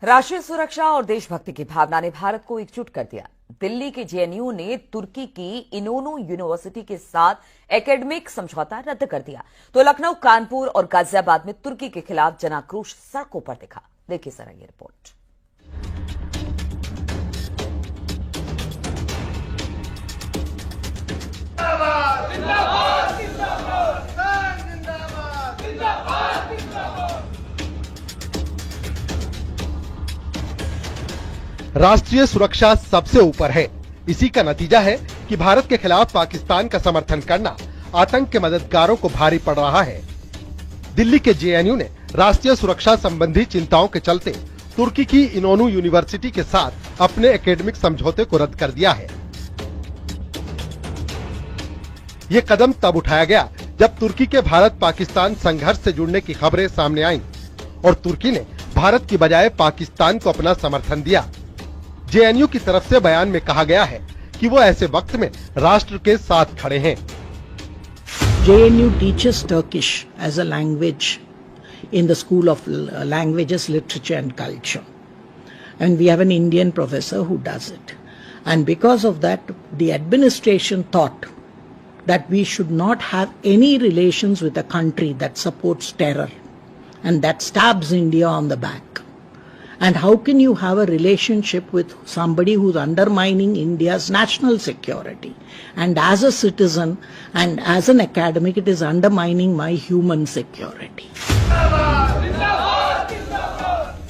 राष्ट्रीय सुरक्षा और देशभक्ति की भावना ने भारत को एकजुट कर दिया। दिल्ली के जेएनयू ने तुर्की की इनोनू यूनिवर्सिटी के साथ एकेडमिक समझौता रद्द कर दिया, तो लखनऊ, कानपुर और गाजियाबाद में तुर्की के खिलाफ जनाक्रोश सड़कों पर दिखा। देखिए जरा ये रिपोर्ट। राष्ट्रीय सुरक्षा सबसे ऊपर है। इसी का नतीजा है कि भारत के खिलाफ पाकिस्तान का समर्थन करना आतंक के मददगारों को भारी पड़ रहा है। दिल्ली के जेएनयू ने राष्ट्रीय सुरक्षा संबंधी चिंताओं के चलते तुर्की की इनोनू यूनिवर्सिटी के साथ अपने एकेडमिक समझौते को रद्द कर दिया है। ये कदम तब उठाया गया जब तुर्की के भारत पाकिस्तान संघर्ष से जुड़ने की खबरें सामने आईं और तुर्की ने भारत की बजाय पाकिस्तान को अपना समर्थन दिया। जेएनयू की तरफ से बयान में कहा गया है कि वो ऐसे वक्त में राष्ट्र के साथ खड़े हैं। JNU teaches Turkish as a language in the School of Languages, Literature and Culture. And we have an Indian professor who does it. And because of that, the administration thought that we should not have any relations with a country that supports terror and that stabs India on the back. And how can you have a relationship with somebody who's undermining India's national security? And as a citizen and as an academic, it is undermining my human security.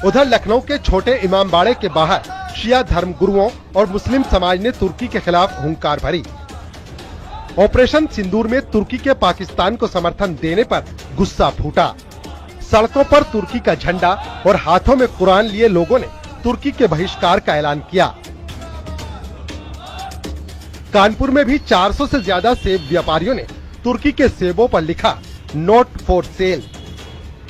उधर लखनऊ के छोटे इमामबाड़े के बाहर शिया धर्मगुरुओं और मुस्लिम समाज ने तुर्की के खिलाफ हुंकार भरी। ऑपरेशन सिंदूर में तुर्की के पाकिस्तान को समर्थन देने पर गुस्सा फूटा। सड़कों पर तुर्की का झंडा और हाथों में कुरान लिए लोगों ने तुर्की के बहिष्कार का ऐलान किया। कानपुर में भी 400 से ज्यादा सेब व्यापारियों ने तुर्की के सेबों पर लिखा नॉट फॉर सेल।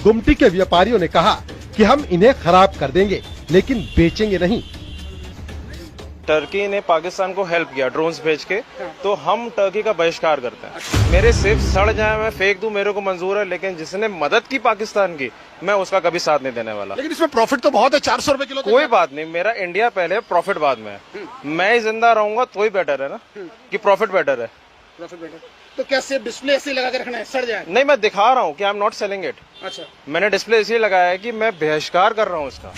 गुमटी के व्यापारियों ने कहा कि हम इन्हें खराब कर देंगे लेकिन बेचेंगे नहीं। टर्की ने पाकिस्तान को हेल्प किया ड्रोन्स भेज के, तो हम टर्की का बहिष्कार करते हैं। मेरे सेब सड़ जाए, मैं फेंक दूं, मेरे को मंजूर है, लेकिन जिसने मदद की पाकिस्तान की, मैं उसका कभी साथ नहीं देने वाला। लेकिन इसमें प्रॉफिट तो बहुत है, 400 रुपए किलो। कोई बात नहीं, मेरा इंडिया पहले, प्रॉफिट बाद में है। मैं ही जिंदा रहूंगा तो ही बेटर है ना, कि प्रॉफिट बेटर है। प्रॉफिट बेटर तो क्या सेब डिस्प्ले ऐसे लगा के रखना है, सड़ जाए? नहीं, मैं दिखा रहा हूँ कि I am not selling it. अच्छा, मैंने डिस्प्ले इसलिए लगाया है कि मैं बहिष्कार कर रहा हूँ इसका।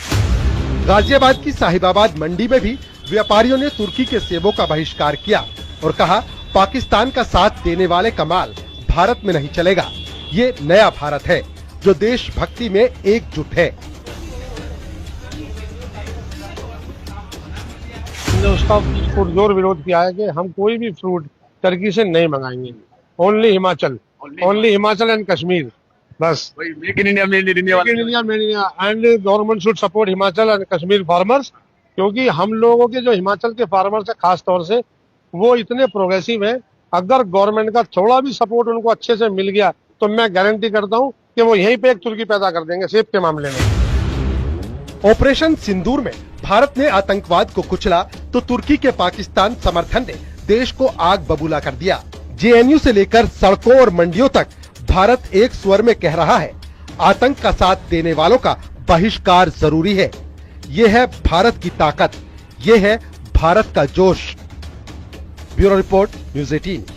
गाजियाबाद की साहिबाबाद मंडी में भी व्यापारियों ने तुर्की के सेबों का बहिष्कार किया और कहा पाकिस्तान का साथ देने वाले का माल भारत में नहीं चलेगा। ये नया भारत है जो देशभक्ति में एकजुट है। हमने उसका पुरजोर विरोध किया है कि हम कोई भी फ्रूट टर्की से नहीं मंगाएंगे। ओनली हिमाचल एंड कश्मीर, बस। Make in India, made in India and government should support Himachal and Kashmir farmers, क्योंकि हम लोगों के जो हिमाचल के फार्मर्स है खास तौर से, वो इतने प्रोग्रेसिव है। अगर गवर्नमेंट का थोड़ा भी सपोर्ट उनको अच्छे से मिल गया तो मैं गारंटी करता हूं कि वो यहीं पे एक तुर्की पैदा कर देंगे सेब के मामले में। ऑपरेशन सिंदूर में भारत ने आतंकवाद को कुचला तो तुर्की के पाकिस्तान समर्थन ने देश को आग बबूला कर दिया। जेएनयू से लेकर सड़कों और मंडियों तक भारत एक स्वर में कह रहा है आतंक का साथ देने वालों का बहिष्कार जरूरी है। ये है भारत की ताकत, ये है भारत का जोश। Bureau report, news 18।